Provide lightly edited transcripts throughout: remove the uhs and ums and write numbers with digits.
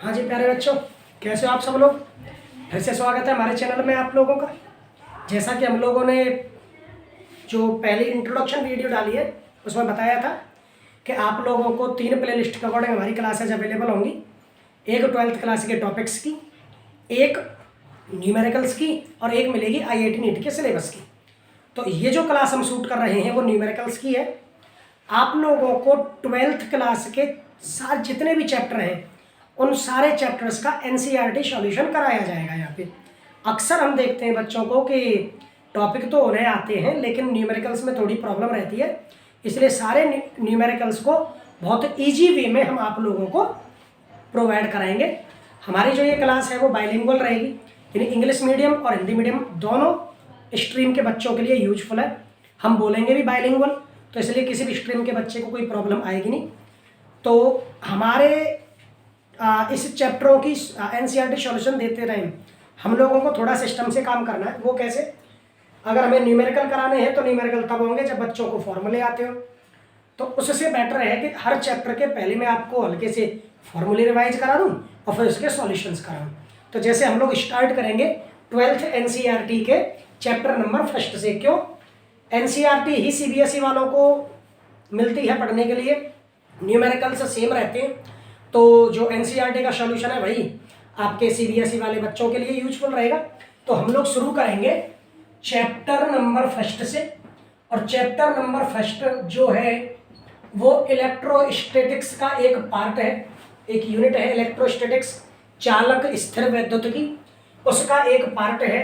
हाँ जी प्यारे बच्चों, कैसे हो आप सब लोग। फिर से स्वागत है हमारे चैनल में आप लोगों का। जैसा कि हम लोगों ने जो पहली इंट्रोडक्शन वीडियो डाली है उसमें बताया था कि आप लोगों को 3 प्लेलिस्ट के अकॉर्डिंग हमारी क्लासेज अवेलेबल होंगी। एक 12th क्लास के टॉपिक्स की, एक न्यूमेरिकल्स की और एक मिलेगी IIT नीट के सिलेबस की। तो ये जो क्लास हम शूट कर रहे हैं वो न्यूमेरिकल्स की है। आप लोगों को 12th क्लास के सारे जितने भी चैप्टर हैं उन सारे चैप्टर्स का NCERT सॉल्यूशन कराया जाएगा। यहाँ पे अक्सर हम देखते हैं बच्चों को कि टॉपिक तो उन्हें आते हैं लेकिन न्यूमेरिकल्स में थोड़ी प्रॉब्लम रहती है, इसलिए सारे न्यूमेरिकल्स को बहुत ईजी वे में हम आप लोगों को प्रोवाइड कराएंगे। हमारी जो ये क्लास है वो बाइलिंगुअल रहेगी, यानी इंग्लिश मीडियम और हिंदी मीडियम दोनों स्ट्रीम के बच्चों के लिए यूजफुल है। हम बोलेंगे भी बाइलिंगुअल, तो इसलिए किसी भी स्ट्रीम के बच्चे को कोई प्रॉब्लम आएगी नहीं। तो हमारे इस चैप्टरों की NCERT सॉल्यूशन देते रहें, हम लोगों को थोड़ा सिस्टम से काम करना है। वो कैसे? अगर हमें न्यूमेरिकल कराने हैं तो न्यूमेरिकल तब होंगे जब बच्चों को फॉर्मूले आते हो। तो उससे बेटर है कि हर चैप्टर के पहले मैं आपको हल्के से फॉर्मूले रिवाइज करा दूँ और फिर उसके सॉल्यूशंस कराऊँ। तो जैसे हम लोग स्टार्ट करेंगे 12th NCERT के चैप्टर नंबर 1 से। क्यों? NCERT ही CBSE वालों को मिलती है पढ़ने के लिए, न्यूमेरिकल्स सेम रहते हैं। तो जो NCERT का सॉल्यूशन है वही आपके CBSE वाले बच्चों के लिए यूजफुल रहेगा। तो हम लोग शुरू करेंगे चैप्टर नंबर 1 से। और चैप्टर नंबर 1 जो है वो इलेक्ट्रोस्टैटिक्स का एक पार्ट है, एक यूनिट है इलेक्ट्रोस्टैटिक्स, चालक स्थिर वैद्युतिकी, उसका एक पार्ट है।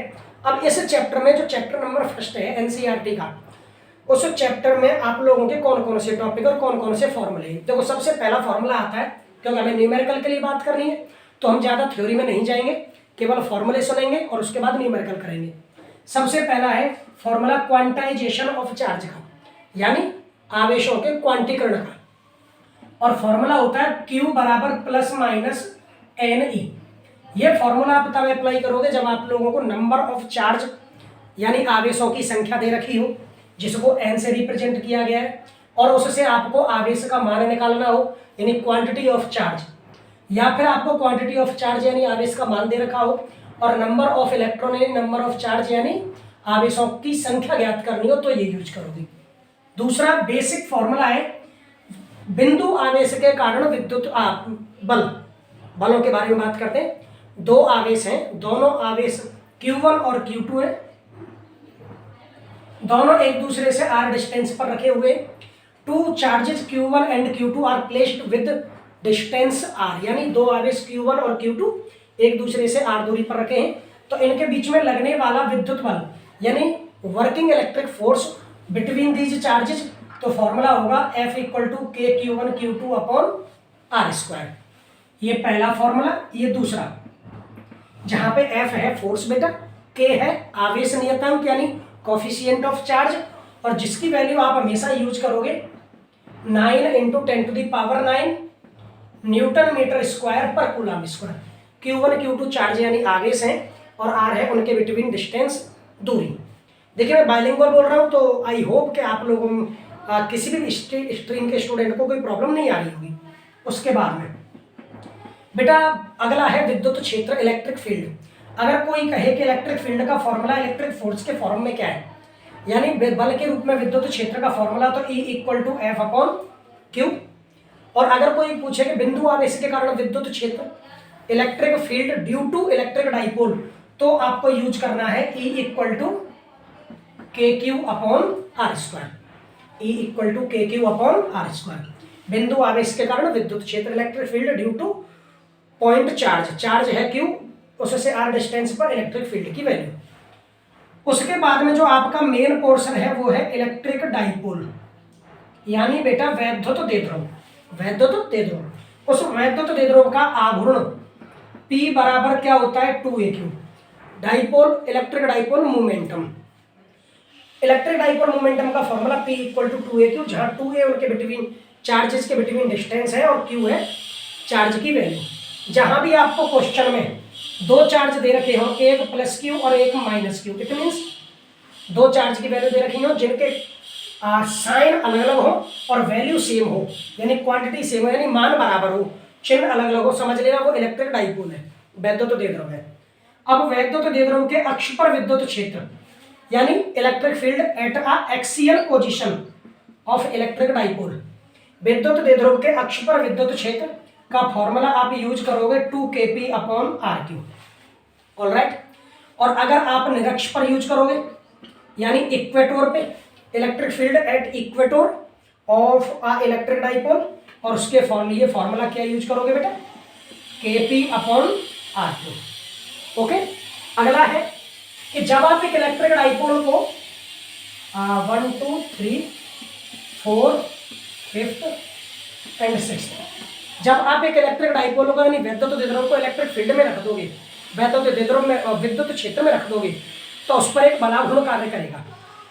अब इस चैप्टर में जो चैप्टर नंबर 1 है NCERT का, उस चैप्टर में आप लोगों के कौन कौन से टॉपिक और कौन कौन से फॉर्मूले। देखो सबसे पहला फॉर्मूला आता है, क्योंकि हमें न्यूमेरिकल के लिए बात करनी है तो हम ज़्यादा थ्योरी में नहीं जाएंगे, केवल फॉर्मूले सुनेंगे और उसके बाद न्यूमेरिकल करेंगे। सबसे पहला है फॉर्मूला क्वांटाइजेशन ऑफ चार्ज का, यानी आवेशों के क्वांटीकरण का। और फॉर्मूला होता है Q बराबर प्लस माइनस NE। ये फॉर्मूला आप तब अप्लाई करोगे जब आप लोगों को नंबर ऑफ चार्ज यानी आवेशों की संख्या दे रखी हो, जिसको N से रिप्रेजेंट किया गया है, और उससे आपको आवेश का मान निकालना हो यानी क्वांटिटी ऑफ चार्ज, या फिर आपको क्वांटिटी ऑफ चार्ज यानी आवेश का मान दे रखा हो और नंबर ऑफ इलेक्ट्रॉन यानी नंबर ऑफ चार्ज यानी आवेशों की संख्या ज्ञात करनी हो तो ये यूज करोगे। दूसरा बेसिक फॉर्मूला है बिंदु आवेश के कारण विद्युत बलों के बारे में बात करते हैं। दो आवेश हैं, दोनों आवेश Q1 और Q2 है, दोनों एक दूसरे से r डिस्टेंस पर रखे हुए। Two charges Q1 and Q2 are placed with distance r, यानी दो आवेश Q1 और Q2 एक दूसरे से r दूरी पर रखे हैं, तो इनके बीच में लगने वाला विद्युत बल यानी working electric force between these charges, तो फॉर्मूला होगा F equal to KQ1Q2 upon r²। ये पहला फॉर्मूला। ये दूसरा, जहां पे F है फोर्स बेटा, K है आवेश नियतांक यानी कोफिशिएंट ऑफ चार्ज, और जिसकी वैल्यू आप हमेशा यूज करोगे 9 × 10⁹ न्यूटन मीटर स्क्वायर पर coulomb square. Q1 Q2 charge यानी आवेश हैं और R है उनके बिटवीन डिस्टेंस दूरी। देखिए मैं बाइलिंगुअल बोल रहा हूँ तो आई होप कि आप लोगों किसी भी स्ट्रीम के स्टूडेंट को कोई प्रॉब्लम नहीं आ रही होगी। उसके बाद में बेटा अगला है विद्युत क्षेत्र इलेक्ट्रिक फील्ड। अगर कोई कहे कि इलेक्ट्रिक फील्ड का फॉर्मूला इलेक्ट्रिक फोर्स के फॉर्म में क्या है, यानी बल के रूप में विद्युत क्षेत्र का फॉर्मूला, तो E equal to F upon Q। और अगर कोई पूछे कि बिंदु आवेश के कारण विद्युत क्षेत्र electric field due to electric dipole, तो आपको यूज करना है E equal to KQ upon r²। E equal to KQ upon r²। बिंदु आवेश के कारण विद्युत क्षेत्र electric field due to point charge, charge है Q, उससे r डिस्टेंस पर इलेक्ट्रिक फील्ड की वैल्यू। उसके बाद में जो आपका मेन पोर्शन है वो है इलेक्ट्रिक डाइपोल, यानी बेटा वैद्युत द्विध्रुव। वैद्युत द्विध्रुव, उस वैद्युत द्विध्रुव का आघूर्ण P बराबर क्या होता है 2AQ। Dipole electric dipole momentum, electric dipole momentum का formula P equal to 2AQ, जहां 2A उनके बिटवीन चार्जेस के बिटवीन डिस्टेंस है और Q है चार्ज की वैल्यू। जहां भी आपको क्वेश्चन में दो चार्ज दे रखे हो, एक प्लस Q और एक माइनस Q, इट मीन्स दो चार्ज की वैल्यू दे रखी हो जिनके साइन अलग अलग हो और वैल्यू सेम हो, यानी क्वांटिटी सेम हो, यानी मान बराबर हो, चिन्ह अलग अलग हो, समझ लेना वो इलेक्ट्रिक डाइपोल है, वैद्युत द्विध्रुव है। अब वैद्युत द्विध्रुव के अक्ष पर विद्युत क्षेत्र यानी electric field at a axial position of electric dipole, विद्युत द्विध्रुव के अक्ष पर विद्युत क्षेत्र का फॉर्मूला आप यूज करोगे 2kp/r3। ऑलराइट, और अगर आप निरक्ष पर यूज करोगे यानी इक्वेटोर पे, electric field at equator of a electric dipole, और उसके लिए फॉर्मूला क्या यूज करोगे बेटा, kp/r2। ओके, अगला है कि जब आप एक इलेक्ट्रिक डाइपोल को 1 2 3 4 5th एंड 6th, जब आप एक इलेक्ट्रिक डाइपोल को यानी वैद्युत द्विध्रुव को इलेक्ट्रिक फील्ड में रख दोगे, वैद्युत द्विध्रुव में विद्युत क्षेत्र में रख दोगे, तो उस पर एक बलागुण कार्य करेगा।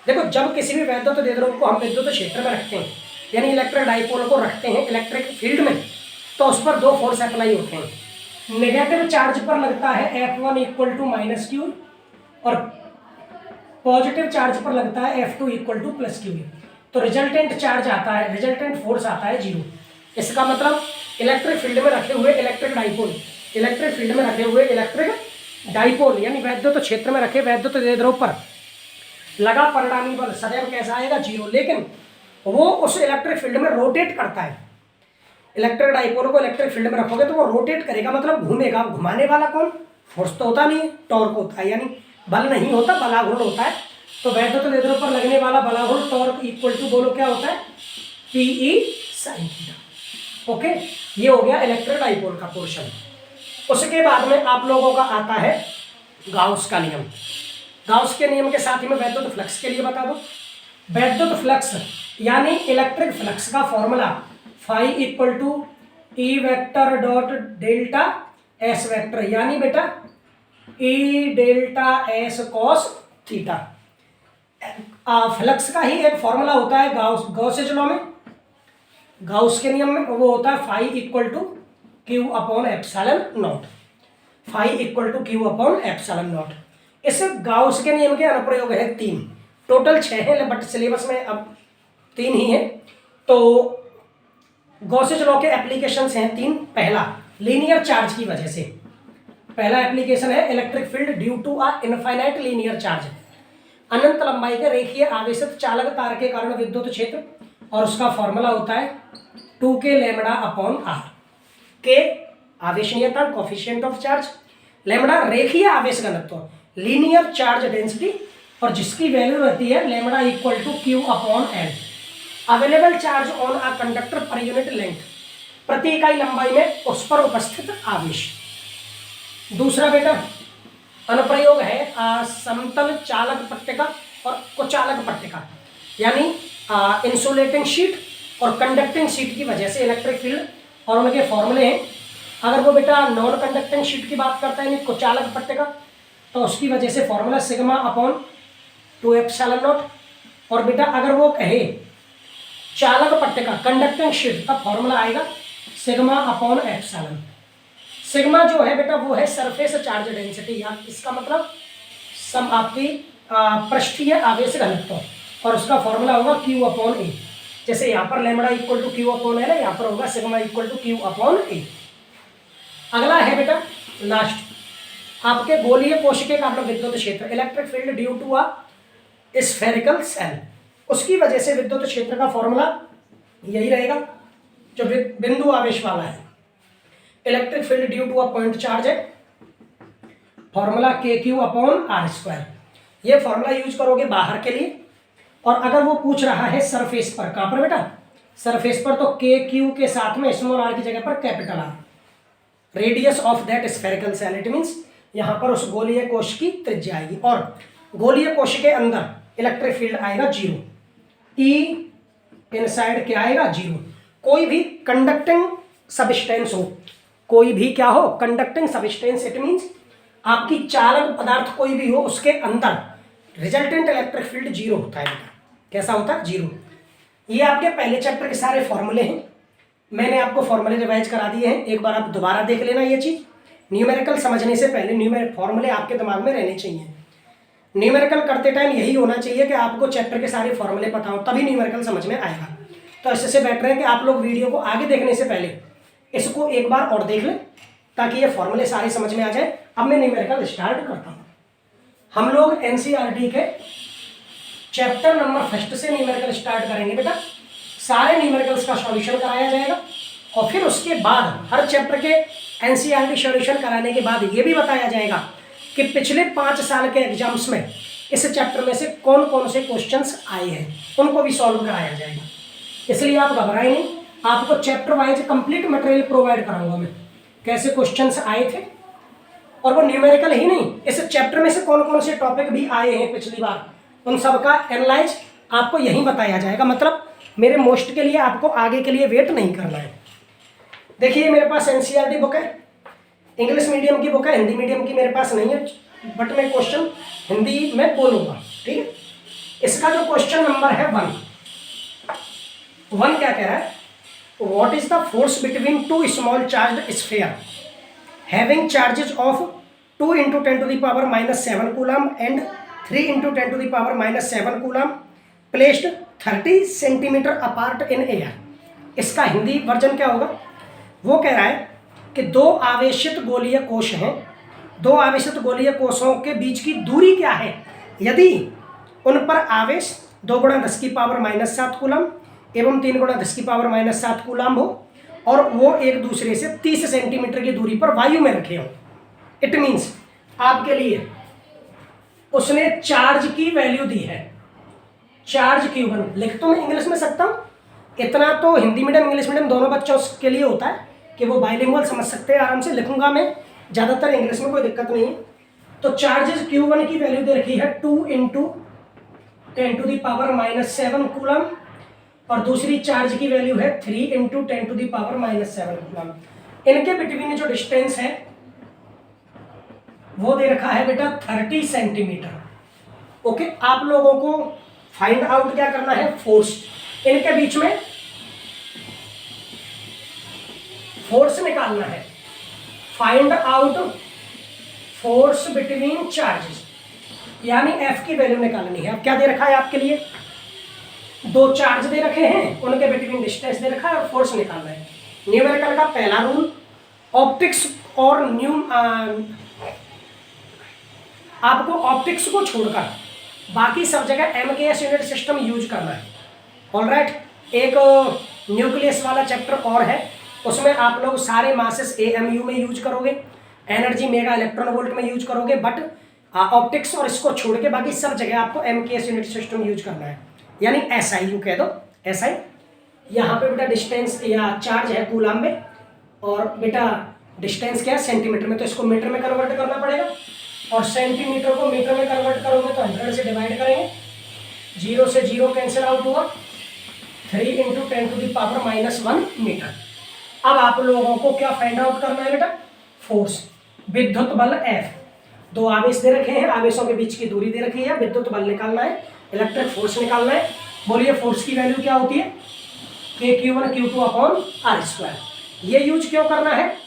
देखो, जब किसी भी वैद्युत द्विध्रुव को हम विद्युत क्षेत्र में रखते हैं यानी इलेक्ट्रिक डाइपोल को रखते हैं इलेक्ट्रिक फील्ड में, तो उस पर दो फोर्स अप्लाई होते हैं। नेगेटिव चार्ज पर लगता है F1 इक्वल टू -q और पॉजिटिव चार्ज पर लगता है F2 इक्वल टू +q। तो रिजल्टेंट चार्ज आता है, रिजल्टेंट फोर्स आता है 0। इसका मतलब इलेक्ट्रिक फील्ड में रखे हुए इलेक्ट्रिक डाइपोल, इलेक्ट्रिक फील्ड में रखे हुए इलेक्ट्रिक डाइपोल यानी वैद्युत क्षेत्र में रखे वैद्युत द्विध्रुव पर लगा परिणामी बल सदैव कैसा आएगा, 0। लेकिन वो उस इलेक्ट्रिक फील्ड में रोटेट करता है। इलेक्ट्रिक डाइपोल को इलेक्ट्रिक फील्ड में रखोगे तो वो रोटेट करेगा, मतलब घूमेगा। घुमाने वाला कौन, फोर्स तो होता नहीं है, टॉर्क होता है, यानी बल नहीं होता, बलाघूर्ण होता है। तो वैद्युत द्विध्रुव पर लगने वाला बलाघूर्ण टॉर्क इक्वल टू बोलो क्या होता है, PE sin थीटा। ओके, ये हो गया इलेक्ट्रिक डाइपोल का पोर्शन। उसके बाद में आप लोगों का आता है गाउस का नियम। गाउस के नियम के साथ ही मैं वैद्युत फ्लक्स के लिए बता दूं। वैद्युत फ्लक्स यानी इलेक्ट्रिक फ्लक्स का formula phi equal to E vector dot delta S vector, यानी बेटा E delta S cos theta. Flux का ही एक फॉर्मूला होता है गॉसेज लॉ में, गाउस के नियम में, वो होता है phi equal to Q/ε0, phi equal to Q/ε0। इस गाउस के नियम के अनुप्रयोग है 3, टोटल 6 हैं, बट सिलेबस में अब 3 ही हैं। तो गॉसेज लॉ के एप्लीकेशंस हैं 3। पहला, लीनियर चार्ज की वजह से, पहला एप्लीकेशन है electric field due to a infinite linear charge, अनंत लंबाई के रेखीय आवेशित चालक तार के कारण विद्युत क्षेत्र, और उसका फॉर्मूला होता है 2k/r। के आवेश नियतांक, कोफिशिएंट ऑफ चार्ज, लैम्बडा रेखीय आवेश घनत्व, लीनियर चार्ज डेंसिटी, और जिसकी वैल्यू रहती है lambda equal to Q/L। Available charge on a conductor per unit length, प्रति इकाई लंबाई में उस पर उपस्थित आवेश। दूसरा बेटा अनुप्रयोग है समतल चालक पट्टिका और कुचालक पट्टिका, यानी इंसुलेटिंग शीट और कंडक्टिंग शीट की वजह से इलेक्ट्रिक फील्ड, और उनके फॉर्मूले हैं। अगर वो बेटा नॉन कंडक्टिंग शीट की बात करता है यानी कुचालक पट्टिका, तो उसकी वजह से फॉर्मूला σ/2ε0। और बेटा अगर वो कहे चालक पट्टिका कंडक्टिंग शीट, का फॉर्मूला आएगा σ/ε। सिग्मा जो है बेटा वो है सरफेस चार्ज डेंसिटी, या इसका मतलब आपकी पृष्ठीय आवेश घनत्व, और उसका फॉर्मूला होगा Q/A। जैसे यहाँ पर लैम्बडा इक्वल टू Q/L है, यहाँ पर होगा सिग्मा इक्वल टू Q/A। अगला है बेटा लास्ट, आपके गोलीय कोशिका का अपना विद्युत क्षेत्र, electric field due to a spherical shell, उसकी वजह से विद्युत क्षेत्र का फॉर्मूला यही रहेगा जो बिंदु आवेश वाला है। Electric field due to a point charge है, फॉर्मूला KQ/R²। ये फॉर्मूला यूज करोगे बाहर के लिए। और अगर वो पूछ रहा है सरफेस पर, कहाँ पर बेटा, सरफेस पर, तो KQ के साथ में स्मॉल r की जगह पर capital R, radius of that spherical shell, it means यहाँ पर उस गोलीय कोश की त्रिज्या आएगी, और गोलीय कोश के अंदर इलेक्ट्रिक फील्ड आएगा 0। E इनसाइड क्या आएगा, 0। कोई भी कंडक्टिंग सबस्टेंस हो, कोई भी क्या हो, कंडक्टिंग सबस्टेंस, इट मीन्स आपकी चालक पदार्थ कोई भी हो, उसके अंदर रिजल्टेंट इलेक्ट्रिक फील्ड 0 होता है। कैसा होता है, 0। ये आपके पहले चैप्टर के सारे फॉर्मूले हैं, मैंने आपको फॉर्मूले रिवाइज करा दिए हैं, एक बार आप दोबारा देख लेना। ये चीज़ न्यूमेरिकल समझने से पहले फॉर्मूले आपके दिमाग में रहने चाहिए। न्यूमेरिकल करते टाइम यही होना चाहिए कि आपको चैप्टर के सारे फॉर्मूले पता हो, तभी न्यूमेरिकल समझ में आएगा। तो इससे बेटर है कि आप लोग वीडियो को आगे देखने से पहले इसको एक बार और देख लें ताकि ये फॉर्मूले सारे समझ में आ जाए। अब मैं न्यूमेरिकल स्टार्ट करता हूँ। हम लोग एनसीईआरटी के चैप्टर नंबर 1 से न्यूमेरिकल स्टार्ट करेंगे बेटा। सारे न्यूमेरिकल्स का सॉल्यूशन कराया जाएगा और फिर उसके बाद हर चैप्टर के एनसीईआरटी सॉल्यूशन कराने के बाद ये भी बताया जाएगा कि पिछले 5 साल के एग्जाम्स में इस चैप्टर में से कौन कौन से क्वेश्चंस आए हैं, उनको भी सॉल्व कराया जाएगा। इसलिए आप घबराएं नहीं, आपको chapter wise complete material provide कराऊंगा मैं, कैसे क्वेश्चंस आए थे और वो न्यूमेरिकल ही नहीं, इस चैप्टर में से कौन कौन से टॉपिक भी आए हैं पिछली बार, उन सब का एनालाइज आपको यहीं बताया जाएगा। मतलब मेरे मोस्ट के लिए आपको आगे के लिए वेट नहीं करना है। देखिए मेरे पास एनसीईआरटी बुक है, इंग्लिश मीडियम की बुक है, हिंदी मीडियम की मेरे पास नहीं है, बट मैं क्वेश्चन हिंदी में बोलूँगा, ठीक है। इसका जो क्वेश्चन नंबर है 1 क्या कह रहा है, what is the force between two small charged sphere having charges of 2 × 10⁻⁷ coulomb and 3 × 10⁻⁷ coulomb placed 30 centimetre apart in air. इसका हिंदी वर्जन क्या होगा, वो कह रहा है कि दो आवेशित गोलीय कोश हैं, दो आवेशित गोलीय कोशों के बीच की दूरी क्या है यदि उन पर आवेश 2 × 10⁻⁷ कूलम एवं 3 × 10⁻⁷ कूलम हो और वो एक दूसरे से 30 सेंटीमीटर की दूरी पर वायु में रखे हो। इट मीन्स आपके लिए उसने चार्ज की वैल्यू दी है, चार्ज Q1। लिख तो मैं इंग्लिश में सकता हूँ, इतना तो हिंदी मीडियम इंग्लिश मीडियम दोनों बच्चों के लिए होता है कि वो बाइलिंगुअल समझ सकते हैं, आराम से लिखूंगा मैं, ज़्यादातर इंग्लिश में कोई दिक्कत नहीं है। तो चार्जेस Q1 की वैल्यू दे रखी है 2 × 10⁻⁷ कूलम और दूसरी चार्ज की वैल्यू है 3 × 10⁻⁷ कूलम। इनके बिटवीन जो डिस्टेंस है वो दे रखा है बेटा 30 सेंटीमीटर। ओके, आप लोगों को फाइंड आउट क्या करना है, फोर्स। इनके बीच में फोर्स निकालना है, find out force between charges, यानी F की वैल्यू निकालनी है। अब क्या दे रखा है आपके लिए, 2 चार्ज दे रखे हैं, उनके बिटवीन डिस्टेंस दे रखा है और फोर्स निकालना है। न्यूमेरिकल का पहला रूल, ऑप्टिक्स और आपको ऑप्टिक्स को छोड़कर बाकी सब जगह MKS यूनिट सिस्टम यूज करना है। ऑलराइट, एक न्यूक्लियस वाला चैप्टर और है, उसमें आप लोग सारे मासेस AMU में यूज करोगे, एनर्जी मेगा इलेक्ट्रॉन वोल्ट में यूज करोगे, बट ऑप्टिक्स और इसको छोड़ के बाकी सब जगह आपको MKS यूनिट सिस्टम यूज करना है, यानी SI यू कह दो, SI। यहाँ पे बेटा डिस्टेंस या चार्ज है कूलम में और बेटा डिस्टेंस क्या है सेंटीमीटर में, तो इसको मीटर में कन्वर्ट करना पड़ेगा और सेंटीमीटर को मीटर में कन्वर्ट करोगे तो 100 से डिवाइड करेंगे, 0 से 0 कैंसिल आउट हुआ, 3 × 10⁻⁻1 मीटर। अब आप लोगों को क्या फाइंड आउट करना है बेटा, फोर्स, विद्युत बल F। 2 आवेश दे रखे हैं, आवेशों के बीच की दूरी दे रखी है, विद्युत बल निकालना है, इलेक्ट्रिक फोर्स निकालना है। बोलिए फोर्स की वैल्यू क्या होती है, K Q1Q2/R²। ये यूज क्यों करना है,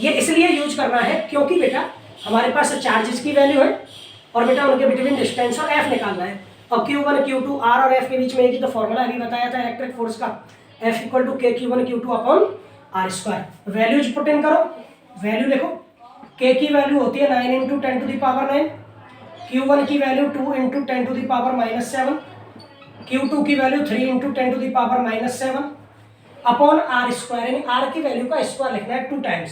ये इसलिए यूज करना है क्योंकि बेटा हमारे पास चार्जेस की वैल्यू है और बेटा उनके बिटवीन डिस्टेंस और F निकालना है। और Q1 Q2 R और F के बीच में एक ही तो फॉर्मूला अभी बताया था इलेक्ट्रिक फोर्स का, F = K Q1 Q2/R²। Values put in करो, वैल्यू देखो, K की वैल्यू होती है 9 × 10⁹, Q1 की वैल्यू 2 × 10⁻⁷, Q2 की वैल्यू 3 × 10⁻⁷ अपॉन R², यानी R की वैल्यू का स्क्वायर लिखना है 2 टाइम्स,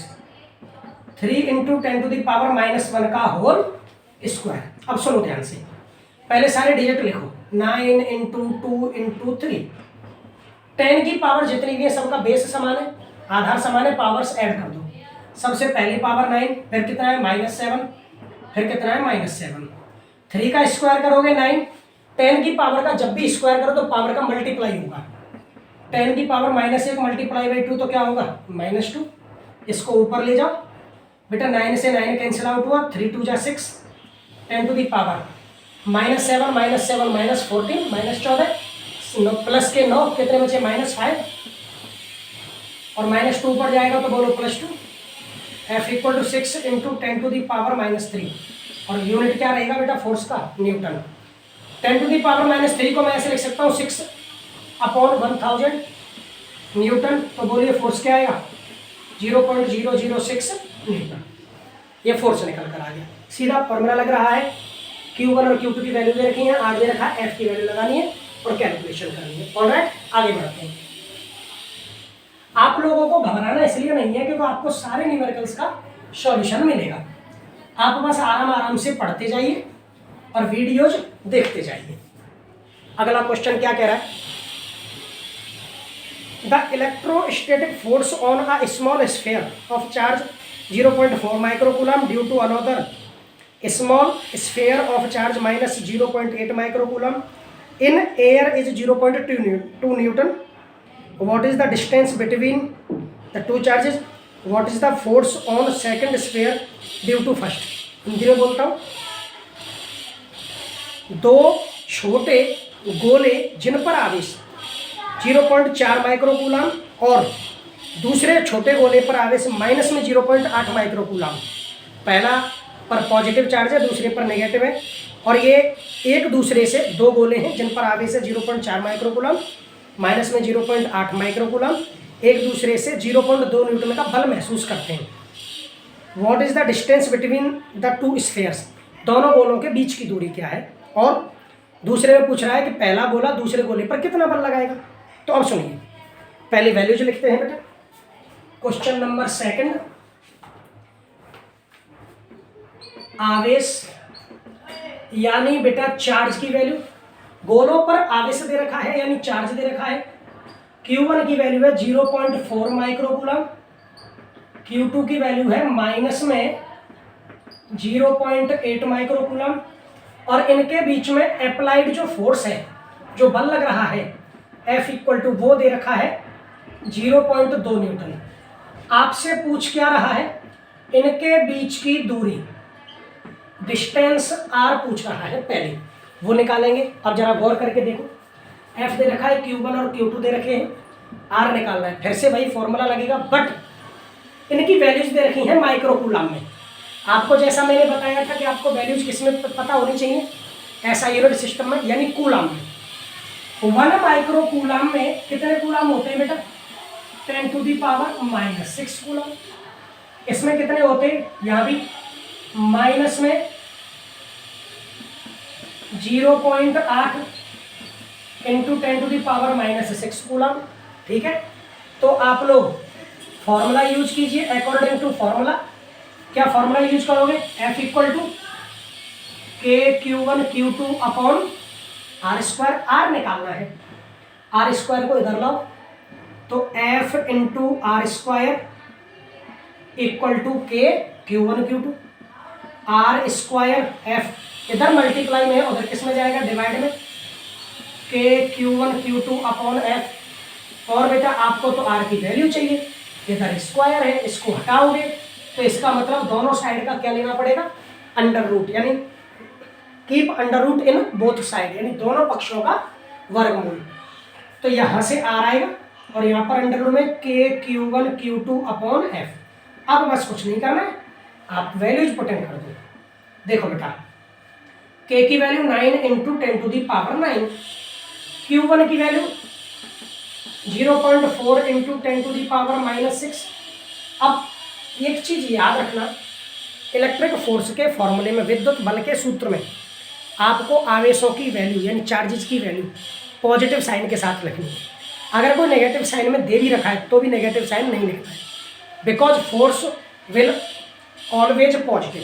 3 × 10⁻⁻1 का होल स्क्वायर। अब सुनो ध्यान से, पहले सारे डिजिट लिखो, 9 × 2 × 3, 10 की पावर जितनी भी है सबका बेस समान है, आधार समान है, पावर्स ऐड कर दो। सबसे पहले पावर 9, फिर कितना है -7, फिर कितना है -7, 3 का स्क्वायर करोगे 9, 10 की पावर का जब भी स्क्वायर करो तो पावर का मल्टीप्लाई होगा, 10 की पावर -1 × 2 तो क्या होगा -2, इसको ऊपर ले जाओ बेटा, 9 से 9 कैंसिल आउट हुआ, 3 × 2 = 6, 10 की पावर -7 -7 -14 -14 प्लस के 9 कितने बचे -5 और -2 पर जाएगा तो बोलो +2। F = 6 × 10⁻³ और यूनिट क्या रहेगा बेटा फोर्स का, न्यूटन। 10⁻³ को मैं ऐसे लिख सकता हूँ 6/1000 न्यूटन। तो बोलिए फोर्स क्या आएगा 0.006 न्यूटन। ये फोर्स निकल कर आ गया। सीधा फॉर्मूला लग रहा है, Q1 और Q2 की वैल्यू दे रखी है, आर दे रखा है, F की वैल्यू लगानी है और कैलकुलेशन करनी है। ऑलराइट, आगे बढ़ते हैं। आप लोगों को घबराना इसलिए नहीं है क्योंकि आपको सारे न्यूमेरिकल्स का सॉल्यूशन मिलेगा। आप बस आराम आराम से पढ़ते जाइए और वीडियोज देखते जाइए। अगला क्वेश्चन क्या कह रहा है, the electrostatic force on a small sphere of charge 0.4 microcoulomb due to another small sphere of charge minus 0.8 microcoulomb in air is 0.2 newton. What is the distance between the two charges? What is the force on second sphere due to first? Hindi में बोलता हूँ, दो छोटे गोले जिन पर आवेश 0.4 microcoulomb और दूसरे छोटे गोले पर आवेश माइनस में 0.8 माइक्रोकूलम, पहला पर पॉजिटिव चार्ज है, दूसरे पर नेगेटिव है, और ये एक दूसरे से दो गोले हैं जिन पर आवेश है 0.4 माइक्रोकूलम माइनस में 0.8 माइक्रोकूलम, एक दूसरे से 0.2 न्यूटन का बल महसूस करते हैं। What is the distance between the two spheres? दोनों गोलों के बीच की दूरी क्या है? और दूसरे में पूछ रहा है कि पहला गोला दूसरे गोले पर कितना बल लगाएगा। तो अब सुनिए, पहली वैल्यूज लिखते हैं बेटा। क्वेश्चन नंबर सेकंड, आवेश यानी बेटा चार्ज की वैल्यू, गोलों पर आवेश दे रखा है यानी चार्ज दे रखा है। Q1 की वैल्यू है 0.4 माइक्रोकूलम, Q2 की वैल्यू है माइनस में 0.8 माइक्रोकूलम, और इनके बीच में अप्लाइड जो फोर्स है, जो बल लग रहा है F इक्वल टू वो दे रखा है 0.2 न्यूटन। आपसे पूछ क्या रहा है, इनके बीच की दूरी, डिस्टेंस R पूछ रहा है पहले, वो निकालेंगे। अब जरा गौर करके देखो, F दे रखा है, Q1 और Q2 दे रखे हैं, R निकालना है। फिर से भाई फॉर्मूला लगेगा, बट इनकी वैल्यूज दे रखी हैं माइक्रोकूलम में। आपको जैसा मैंने बताया था कि आपको वैल्यूज किसमें पता होनी चाहिए, ऐसा यूनिट सिस्टम में, यानी कूलम में। 1 माइक्रोकूलम में कितने कूलम होते हैं बेटा? 10⁻⁻6 कूलम। इसमें कितने होते हैं? यहाँ भी माइनस में 0.8 इंटू 10⁻⁻6 कूलम। ठीक है, तो आप लोग फॉर्मूला यूज कीजिए अकॉर्डिंग टू फॉर्मूला। क्या फॉर्मूला यूज करोगे? F equal to KQ1 Q2 upon R square. R निकालना है, R स्क्वायर को इधर लाओ, तो F into R square equal to KQ1 Q2, R square F इधर मल्टीप्लाई में है, उधर किस में जाएगा? डिवाइड में, KQ1 Q2 अपॉन F। और बेटा आपको तो R की वैल्यू चाहिए, इधर स्क्वायर है, इसको हटाओगे तो इसका मतलब दोनों साइड का क्या लेना पड़ेगा? अंडर रूट, यानी keep under root in both side, यानी दोनों पक्षों का वर्गमूल। तो यहाँ से R आएगा और यहाँ पर अंडर रूट में KQ1 Q2 अपॉन F। अब बस कुछ नहीं करना है, आप वैल्यूज पुट इन कर दो। देखो बेटा, K की वैल्यू 9 इंटू 10⁻⁹, Q1 की वैल्यू 0.4 इंटू 10⁻⁻6। अब एक चीज याद रखना, इलेक्ट्रिक फोर्स के फॉर्मूले में, विद्युत बल के सूत्र में, आपको आवेशों की वैल्यू यानी चार्जेस की वैल्यू पॉजिटिव साइन के साथ लिखनी है। अगर कोई नेगेटिव साइन में दे भी रखा है तो भी नेगेटिव साइन नहीं लिखना है, because force will always positive,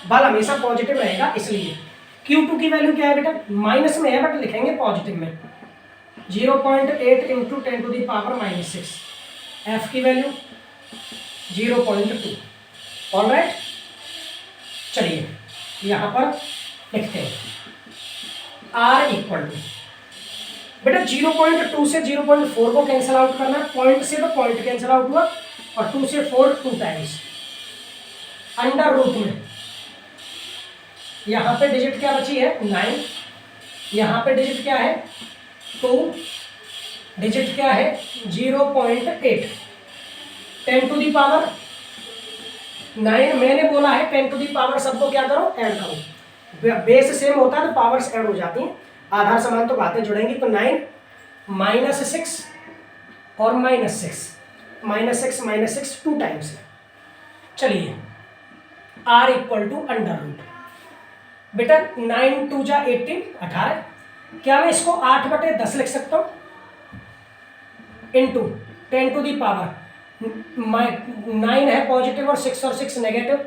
बल हमेशा पॉजिटिव रहेगा। इसलिए Q2 की वैल्यू क्या है बेटा? माइनस में है बट लिखेंगे पॉजिटिव में, 0.8 इंटू 10⁻⁻6। F की वैल्यू 0.2। ऑलराइट, चलिए यहाँ पर लिखते हैं R इक्वल टू, बेटा 0.2 से 0.4 को कैंसिल आउट करना है, पॉइंट से तो पॉइंट कैंसिल आउट हुआ, और 2 से 4 2 टाइम्स, अंडर रूट में यहाँ पे डिजिट क्या बची है? 9, यहाँ पे डिजिट क्या है? 2, डिजिट क्या है? 0.8, 10⁻⁹। मैंने बोला है 10⁻⁴ सबको क्या करो? ऐड करो। बेस सेम होता है तो पावर्स ऐड हो जाती हैं, आधार समान तो बातें जुड़ेंगी। तो 9 -6 और -6 2 टाइम्स है। चलिए r equal to under root, बेटा 9 2 जा 18 18, क्या मैं इसको 8/10 लिख सकता हूँ इंटू 10 टू दी पावर 9 है पॉजिटिव और 6 नेगेटिव,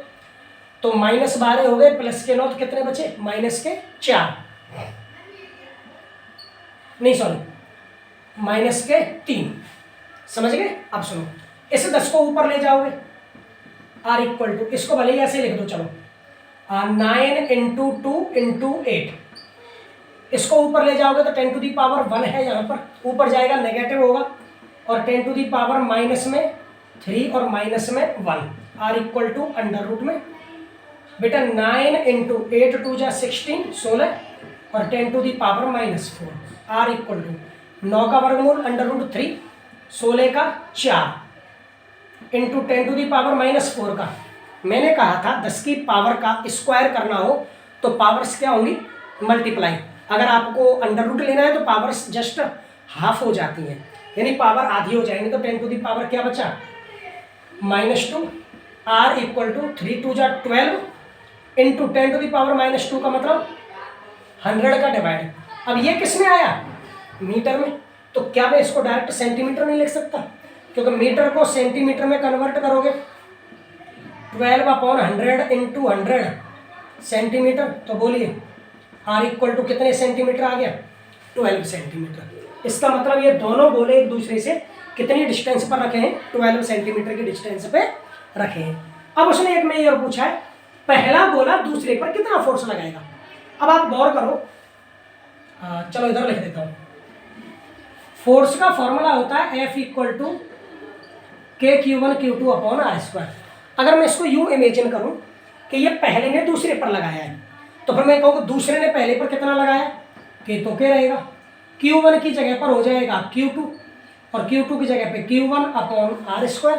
तो -12 हो गए, प्लस के 9 तो कितने बचे, -4 नहीं सॉरी -3, समझ गए। अब सुनो, इस 10 को ऊपर ले जाओगे, r इक्वल टू, इसको भले ही ऐसे लिख दो, चलो 9 इंटू 2 इंटू 8, इसको ऊपर ले जाओगे तो 10 टू दी पावर 1 है, यहाँ पर ऊपर जाएगा नेगेटिव होगा, और 10 टू दी पावर माइनस में 3 और माइनस में 1, r equal to under root में, बेटा 9 इंटू 8 2 जा 16 16, और 10 to the power -4, r equal to 9 का वर्गमूल अंडर रूट 3, 16 का 4 इंटू 10 टू दी पावर -4 का, मैंने कहा था 10 की पावर का स्क्वायर करना हो तो पावर्स क्या होंगी, मल्टीप्लाई। अगर आपको अंडर रूट लेना है तो पावर्स जस्ट हाफ हो जाती हैं, यानी पावर आधी हो जाएंगी, तो 10 टू दी पावर क्या बचा -2, r इक्वल टू 3 2 जा 12 इंटू 10 टू दी पावर -2 का मतलब 100 का डिवाइड। अब ये किस में आया, मीटर में, तो क्या मैं इसको डायरेक्ट सेंटीमीटर में लिख सकता, क्योंकि मीटर को सेंटीमीटर में कन्वर्ट करोगे 12/100 इंटू 100 सेंटीमीटर, तो बोलिए r इक्वल टू कितने सेंटीमीटर आ गया, 12 सेंटीमीटर। इसका मतलब ये दोनों गोले एक दूसरे से कितनी डिस्टेंस पर रखे हैं, 12 सेंटीमीटर की डिस्टेंस पे रखे हैं। अब उसने एक में ये और पूछा है, पहला गोला दूसरे पर कितना फोर्स लगाएगा। अब आप गौर करो, चलो इधर लिख देता हूँ, फोर्स का फॉर्मूला होता है F equal to KQ1 Q2 upon r²। अगर मैं इसको यूं इमेजिन करूं कि ये पहले ने दूसरे पर लगाया है, तो फिर मैं कहूँगा दूसरे ने पहले पर कितना लगाया, K तो K रहेगा, Q1 की जगह पर हो जाएगा Q2, और Q2 की जगह पे Q1 अपॉन r²,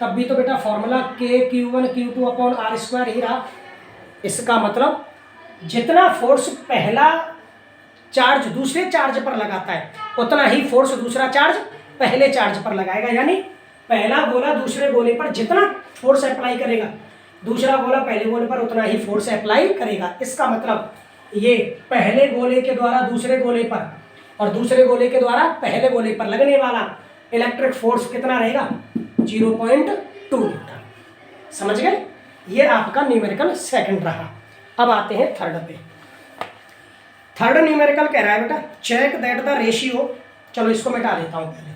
तब भी तो बेटा formula KQ1 Q2 upon r² ही रहा। इसका मतलब जितना फोर्स पहला चार्ज दूसरे चार्ज पर लगाता है, उतना ही फोर्स दूसरा चार्ज पहले चार्ज पर लगाएगा, यानी पहला गोला दूसरे गोले पर जितना फोर्स अप्लाई करेगा, दूसरा गोला पहले गोले पर उतना ही फोर्स अप्लाई करेगा। इसका मतलब ये पहले गोले के द्वारा दूसरे गोले पर और दूसरे गोले के द्वारा पहले गोले पर लगने वाला इलेक्ट्रिक फोर्स कितना रहेगा, 0.2 न्यूटन। समझ गए, ये आपका न्यूमेरिकल सेकंड रहा। अब आते हैं थर्ड पे। थर्ड न्यूमेरिकल कह रहा है बेटा, चेक दैट द रेशियो, चलो इसको मिटा देता हूँ पहले,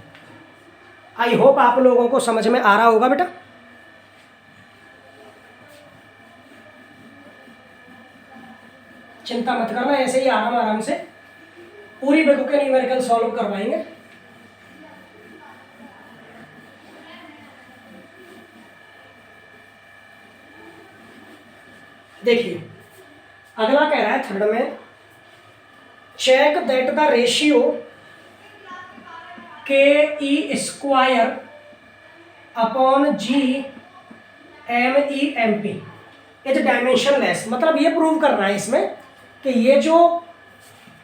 आई होप आप लोगों को समझ में आ रहा होगा बेटा। चिंता मत करना, ऐसे ही आराम आराम से पूरी बुक के न्यूमेरिकल सॉल्व करवाएंगे। देखिए अगला कह रहा है थर्ड में, check that the ratio KE² upon GME/MP is dimensionless. मतलब ये प्रूव करना है इसमें कि ये जो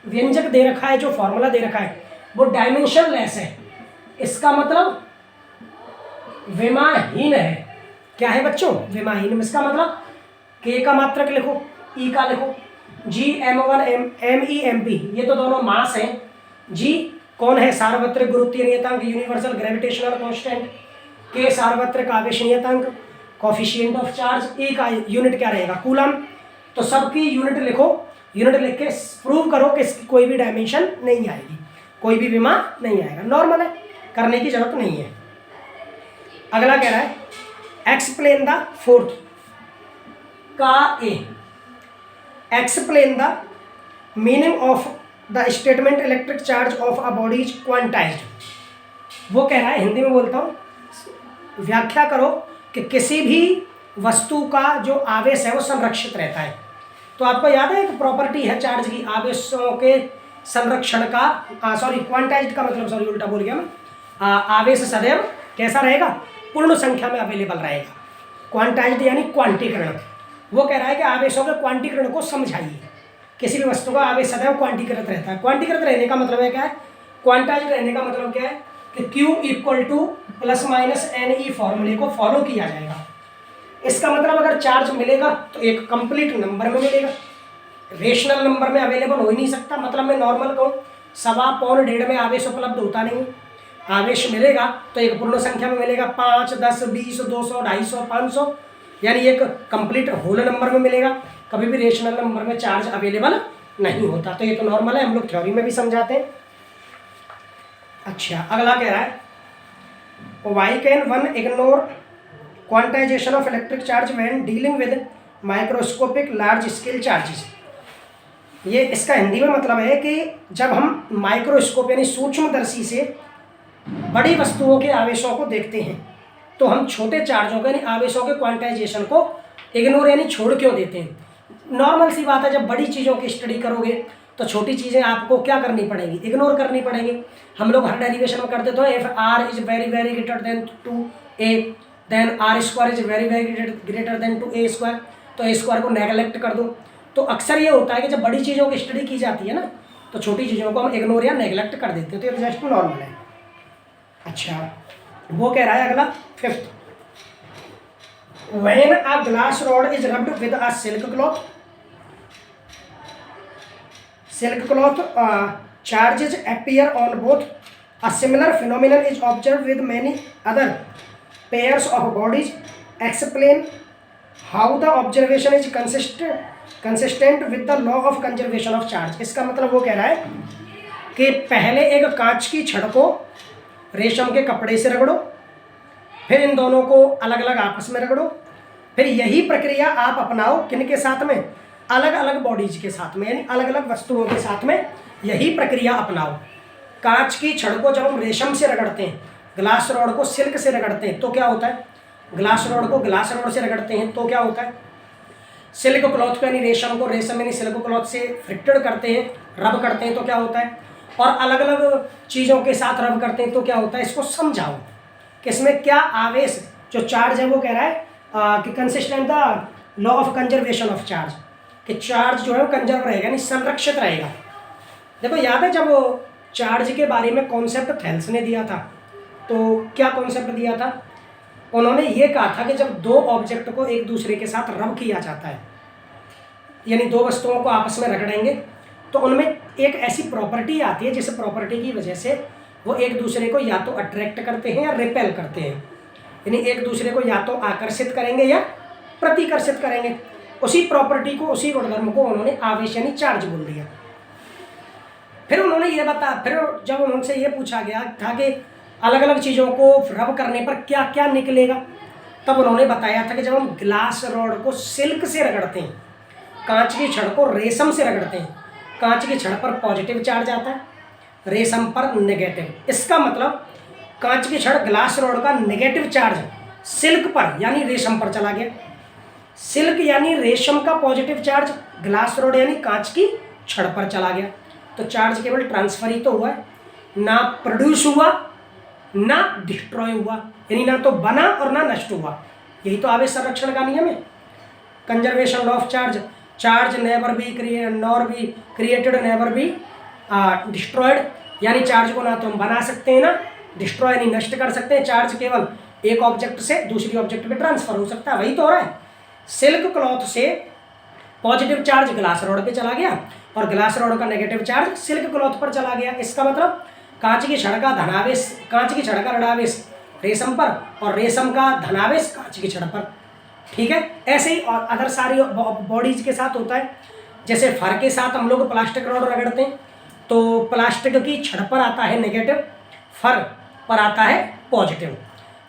व्यंजक दे रखा है, जो फॉर्मूला दे रखा है, वो डायमेंशनलेस है। इसका मतलब विमाहीन है। क्या है बच्चों, विमाहीन। इसका मतलब K का मात्रक लिखो, E का लिखो, GM1 MEMP ये तो दोनों मास हैं। G कौन है, सार्वत्रिक गुरुत्वीय नियतांक, यूनिवर्सल ग्रेविटेशनल कांस्टेंट। K सार्वत्रिक आवेश नियतांक, कोफिशिएंट ऑफ चार्ज। E का यूनिट क्या रहेगा, कूलम। तो सबकी यूनिट लिखो, यूनिट लिख के प्रूव करो कि इसकी कोई भी डायमेंशन नहीं आएगी, कोई भी विमा नहीं आएगा। नॉर्मल है, करने की जरूरत नहीं है। अगला कह रहा है एक्सप्लेन द फोर्थ का A, explain the meaning of the statement electric charge of a body is quantised. वो कह रहा है, हिंदी में बोलता हूँ, व्याख्या करो कि किसी भी वस्तु का जो आवेश है वो संरक्षित रहता है। तो आपको याद है एक प्रॉपर्टी है चार्ज की, आवेशों के संरक्षण का, सॉरी क्वांटाइज्ड का मतलब, सॉरी उल्टा बोल गया मैं, आवेश सदैव कैसा रहेगा, पूर्ण संख्या में अवेलेबल रहेगा। क्वांटाइज्ड यानी क्वांटीकरण। वो कह रहा है कि आवेशों के क्वांटीकरण को समझाइए। किसी भी वस्तु का आवेश सदैव क्वांटीकृत रहता है। क्वांटीकृत रहने का मतलब है क्या है, क्वांटाइज्ड रहने का मतलब क्या है, कि Q equal two plus minus NE फॉर्मूले को फॉलो किया जाएगा। इसका मतलब अगर चार्ज मिलेगा तो एक कंप्लीट नंबर में मिलेगा, रेशनल नंबर में अवेलेबल हो ही नहीं सकता। मतलब मैं नॉर्मल कहूँ 1.25 पौन 1.5 में आवेश उपलब्ध होता नहीं। आवेश मिलेगा तो एक पूर्ण संख्या में मिलेगा, 5, 10, 20, 200, 250, 500, यानी एक कंप्लीट होल नंबर में मिलेगा। कभी भी रेशनल नंबर में चार्ज अवेलेबल नहीं होता। तो ये तो नॉर्मल है, हम लोग थ्योरी में भी समझाते हैं। अच्छा, अगला कह रहा है why can one ignore quantization of electric charge when dealing with microscopic large scale charges. ये इसका हिंदी में मतलब है कि जब हम माइक्रोस्कोप यानी सूक्ष्मदर्शी से बड़ी वस्तुओं के आवेशों को देखते हैं तो हम छोटे चार्जों के यानी आवेशों के क्वांटाइजेशन को इग्नोर यानी छोड़ क्यों देते हैं। नॉर्मल सी बात है, जब बड़ी चीज़ों की स्टडी करोगे तो छोटी चीज़ें आपको क्या करनी पड़ेंगी, इग्नोर करनी पड़ेंगी। हम लोग हर डेरिवेशन में करते तो if r is very very greater than two a then r square is very very greater than two a square, तो ए स्क्वायर को नेगलेक्ट कर दो। तो अक्सर ये होता है कि जब बड़ी चीज़ों की स्टडी की जाती है ना तो छोटी चीज़ों को हम इग्नोर या नेगलेक्ट कर देते हैं। तो ये जस्ट नॉर्मल है। अच्छा, वो कह रहा है अगला 5th, when a glass rod is rubbed with a silk cloth charges appear on both. A similar phenomenon is observed with many other pairs of bodies. Explain how the observation is consistent with the law of conservation of charge. इसका मतलब वो कह रहा है कि पहले एक कांच की छड़ को रेशम के कपड़े से रगड़ो, फिर इन दोनों को अलग अलग आपस में रगड़ो, फिर यही प्रक्रिया आप अपनाओ किन के साथ में, अलग अलग बॉडीज के साथ में, यानी अलग अलग वस्तुओं के साथ में यही प्रक्रिया अपनाओ। कांच की छड़ को जब हम रेशम से रगड़ते हैं, ग्लास रॉड को सिल्क से रगड़ते हैं तो क्या होता है, ग्लास रॉड को ग्लास रॉड से रगड़ते हैं तो क्या होता है, सिल्क क्लॉथ को यानी रेशम को रेशम यानी सिल्क क्लॉथ से फ्रिक्टेड करते हैं, रब करते हैं तो क्या होता है, और अलग अलग चीज़ों के साथ रब करते हैं तो क्या होता है। इसको समझाओ कि इसमें क्या आवेश जो चार्ज है वो कह रहा है कि consistent the law of conservation of charge, कि चार्ज जो है वो कंजर्व रहेगा यानी संरक्षित रहेगा। देखो याद है जब चार्ज के बारे में कॉन्सेप्ट थेल्स ने दिया था तो क्या कॉन्सेप्ट दिया था, उन्होंने ये कहा था कि जब दो ऑब्जेक्ट को एक दूसरे के साथ रब किया जाता है यानी दो वस्तुओं को आपस में रगड़ेंगे तो उनमें एक ऐसी प्रॉपर्टी आती है जिस प्रॉपर्टी की वजह से वो एक दूसरे को या तो अट्रैक्ट करते हैं या रिपेल करते हैं, यानी एक दूसरे को या तो आकर्षित करेंगे या प्रतिकर्षित करेंगे। उसी प्रॉपर्टी को, उसी गुणधर्म को उन्होंने आवेश यानी चार्ज बोल दिया। फिर उन्होंने ये फिर जब उनसे ये पूछा गया था कि अलग अलग चीज़ों को रब करने पर क्या क्या निकलेगा, तब उन्होंने बताया था कि जब हम ग्लास रॉड को सिल्क से रगड़ते हैं, कांच की छड़ को रेशम से रगड़ते हैं, कांच की छड़ पर पॉजिटिव चार्ज आता है, रेशम पर नेगेटिव। इसका मतलब कांच की छड़ ग्लास रॉड का नेगेटिव चार्ज सिल्क पर यानी रेशम पर चला गया, सिल्क यानी रेशम का पॉजिटिव चार्ज ग्लास रॉड यानी कांच की छड़ पर चला गया। तो चार्ज केवल ट्रांसफर ही तो हुआ है, ना प्रोड्यूस हुआ ना डिस्ट्रॉय हुआ, यानी ना तो बना और ना नष्ट हुआ। यही तो आवेश संरक्षण का नियम है, conservation of charge. Charge never be created never be destroyed, यानी चार्ज को ना तो हम बना सकते हैं ना डिस्ट्रॉय यानी नष्ट कर सकते हैं। चार्ज केवल एक ऑब्जेक्ट से दूसरी ऑब्जेक्ट में ट्रांसफर हो सकता है, वही तो हो रहा है। सिल्क क्लॉथ से पॉजिटिव चार्ज ग्लास रॉड पे चला गया और ग्लास रॉड का नेगेटिव चार्ज सिल्क क्लॉथ पर चला गया। इसका मतलब कांच की छड़ का धनावेश, कांच की छड़ का ऋणावेश रेशम पर और रेशम का धनावेश कांच की छड़ पर। ठीक है, ऐसे ही और अदर सारी बॉडीज के साथ होता है। जैसे फर के साथ हम लोग प्लास्टिक रॉड रगड़ते हैं तो प्लास्टिक की छड़ पर आता है नेगेटिव, फर पर आता है पॉजिटिव।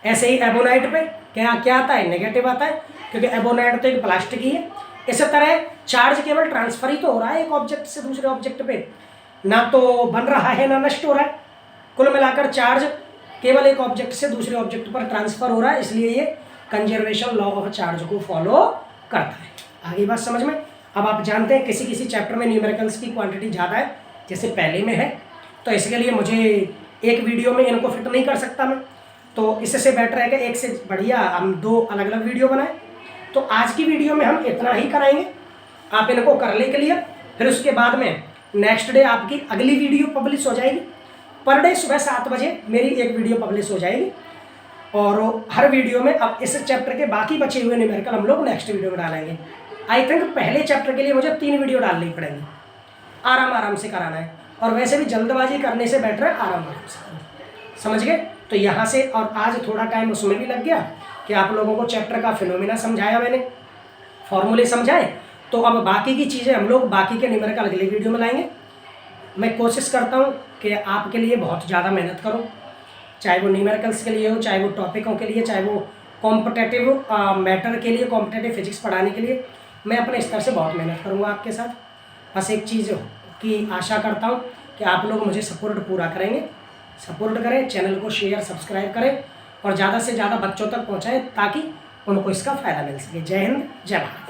ऐसे ही एबोनाइट पे क्या क्या आता है, नेगेटिव आता है, क्योंकि एबोनाइट तो एक प्लास्टिक ही है। इसी तरह चार्ज केवल ट्रांसफर ही तो हो रहा है एक ऑब्जेक्ट से दूसरे ऑब्जेक्ट पे, ना तो बन रहा है ना नष्ट हो रहा है। कुल मिलाकर चार्ज केवल एक ऑब्जेक्ट से दूसरे ऑब्जेक्ट पर ट्रांसफर हो रहा है, इसलिए ये कंजर्वेशन लॉ ऑफ चार्ज को फॉलो करता है। आगे बात समझ में। अब आप जानते हैं किसी किसी चैप्टर में न्यूमेरिकल्स की क्वांटिटी ज़्यादा है, जैसे पहले में है, तो इसके लिए मुझे एक वीडियो में इनको फिट नहीं कर सकता मैं, तो इससे बेटर है कि एक से बढ़िया हम दो अलग अलग वीडियो बनाएं। तो आज की वीडियो में हम इतना ही कराएंगे, आप इनको कर ले के लिए, फिर उसके बाद में नेक्स्ट डे आपकी अगली वीडियो पब्लिश हो जाएगी। पर डे सुबह 7 बजे मेरी एक वीडियो पब्लिश हो जाएगी और हर वीडियो में अब इस चैप्टर के बाकी बचे हुए न्यूमेरिकल हम लोग नेक्स्ट वीडियो में डालेंगे। आई थिंक पहले चैप्टर के लिए मुझे 3 वीडियो डालनी पड़ेंगी, आराम से कराना है। और वैसे भी जल्दबाजी करने से बेटर है आराम से, समझ गए। तो यहाँ से और आज थोड़ा टाइम उसमें भी लग गया कि आप लोगों को चैप्टर का फिनोमिना समझाया मैंने, फॉर्मूले समझाए। तो अब बाकी की चीज़ें हम लोग बाकी के न्यूमेरिकल अगले वीडियो में लाएंगे। मैं कोशिश करता हूँ कि आपके लिए बहुत ज़्यादा मेहनत करूँ, चाहे वो न्यूमेरिकल्स के लिए हो, चाहे वो टॉपिकों के लिए, चाहे वो कॉम्पिटेटिव मैटर के लिए, कॉम्पिटेटिव फिजिक्स पढ़ाने के लिए मैं अपने स्तर से बहुत मेहनत करूँगा आपके साथ। बस एक चीज़ की आशा करता हूँ कि आप लोग मुझे सपोर्ट पूरा करेंगे। सपोर्ट करें, चैनल को शेयर सब्सक्राइब करें और ज़्यादा से ज़्यादा बच्चों तक पहुँचाएँ ताकि उनको इसका फ़ायदा मिल सके। जय हिंद, जय भारत।